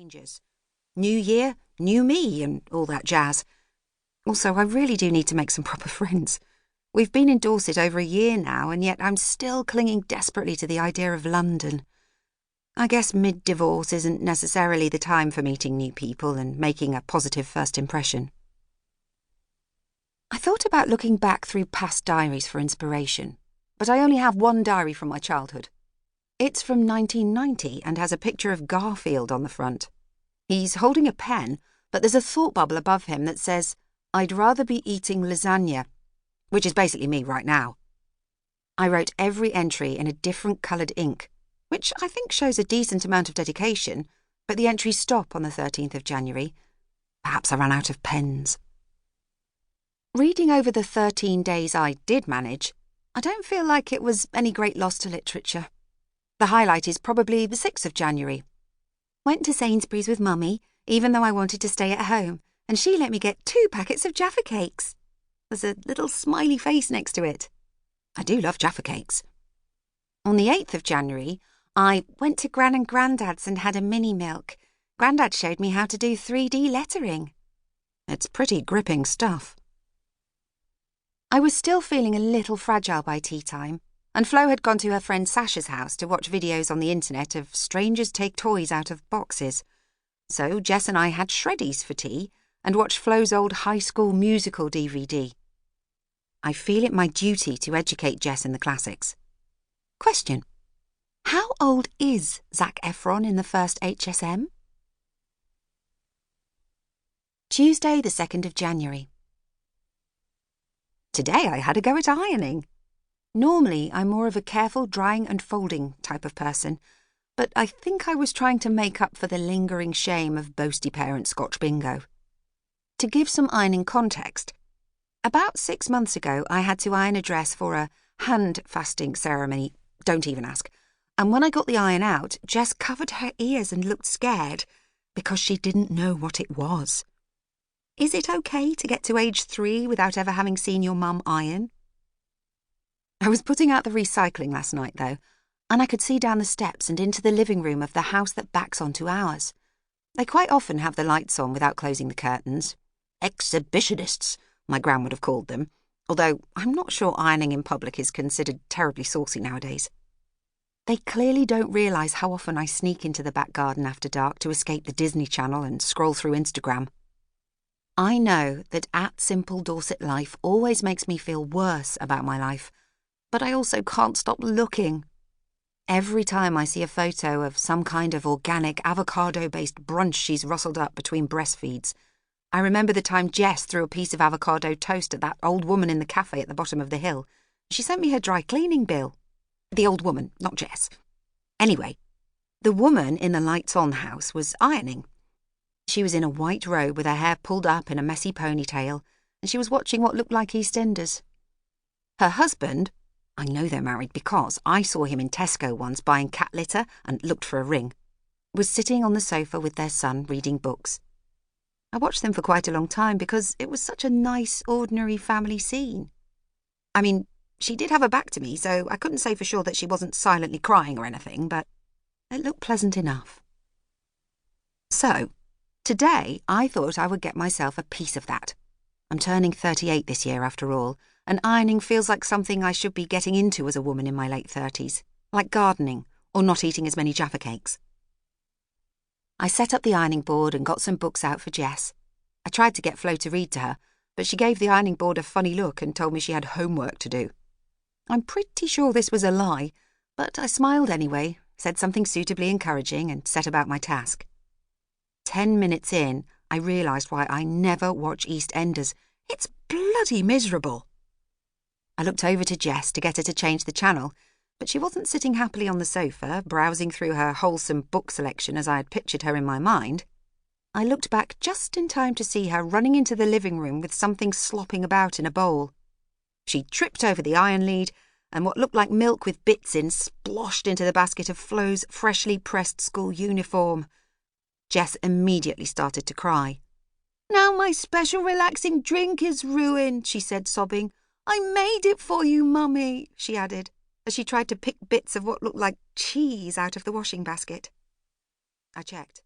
strangers. New year, new me, and all that jazz. Also, I really do need to make some proper friends. We've been in Dorset over a year now, and yet I'm still clinging desperately to the idea of London. I guess mid-divorce isn't necessarily the time for meeting new people and making a positive first impression. I thought about looking back through past diaries for inspiration, but I only have one diary from my childhood. It's from 1990 and has a picture of Garfield on the front. He's holding a pen, but there's a thought bubble above him that says, "I'd rather be eating lasagna," which is basically me right now. I wrote every entry in a different coloured ink, which I think shows a decent amount of dedication, but the entries stop on the 13th of January. Perhaps I ran out of pens. Reading over the 13 days I did manage, I don't feel like it was any great loss to literature. The highlight is probably the 6th of January. Went to Sainsbury's with Mummy, even though I wanted to stay at home, and she let me get 2 packets of Jaffa Cakes. There's a little smiley face next to it. I do love Jaffa Cakes. On the 8th of January, I went to Gran and Grandad's and had a mini milk. Grandad showed me how to do 3D lettering. It's pretty gripping stuff. I was still feeling a little fragile by tea time, and Flo had gone to her friend Sasha's house to watch videos on the internet of strangers take toys out of boxes. So Jess and I had shreddies for tea and watched Flo's old High School Musical DVD. I feel it my duty to educate Jess in the classics. Question: how old is Zac Efron in the first HSM? Tuesday, the 2nd of January. Today I had a go at ironing. Normally, I'm more of a careful drying and folding type of person, but I think I was trying to make up for the lingering shame of boasty parent Scotch bingo. To give some ironing context, about 6 months ago I had to iron a dress for a hand-fasting ceremony, don't even ask, and when I got the iron out, Jess covered her ears and looked scared because she didn't know what it was. Is it okay to get to age 3 without ever having seen your mum iron? I was putting out the recycling last night, though, and I could see down the steps and into the living room of the house that backs onto ours. They quite often have the lights on without closing the curtains. Exhibitionists, my gran would have called them, although I'm not sure ironing in public is considered terribly saucy nowadays. They clearly don't realise how often I sneak into the back garden after dark to escape the Disney Channel and scroll through Instagram. I know that at Simple Dorset Life always makes me feel worse about my life, but I also can't stop looking. Every time I see a photo of some kind of organic avocado-based brunch she's rustled up between breastfeeds, I remember the time Jess threw a piece of avocado toast at that old woman in the cafe at the bottom of the hill. She sent me her dry cleaning bill. The old woman, not Jess. Anyway, the woman in the lights-on house was ironing. She was in a white robe with her hair pulled up in a messy ponytail, and she was watching what looked like EastEnders. Her husband, I know they're married because I saw him in Tesco once buying cat litter and looked for a ring, was sitting on the sofa with their son reading books. I watched them for quite a long time because it was such a nice, ordinary family scene. I mean, she did have her back to me, so I couldn't say for sure that she wasn't silently crying or anything, but it looked pleasant enough. So, today I thought I would get myself a piece of that. I'm turning 38 this year after all, and ironing feels like something I should be getting into as a woman in my late 30s, like gardening or not eating as many Jaffa Cakes. I set up the ironing board and got some books out for Jess. I tried to get Flo to read to her, but she gave the ironing board a funny look and told me she had homework to do. I'm pretty sure this was a lie, but I smiled anyway, said something suitably encouraging and set about my task. 10 minutes in, I realised why I never watch EastEnders. It's bloody miserable. I looked over to Jess to get her to change the channel, but she wasn't sitting happily on the sofa, browsing through her wholesome book selection as I had pictured her in my mind. I looked back just in time to see her running into the living room with something slopping about in a bowl. She tripped over the iron lead, and what looked like milk with bits in sploshed into the basket of Flo's freshly pressed school uniform. Jess immediately started to cry. "Now my special relaxing drink is ruined," she said, sobbing. "I made it for you, Mummy," she added, as she tried to pick bits of what looked like cheese out of the washing basket. I checked.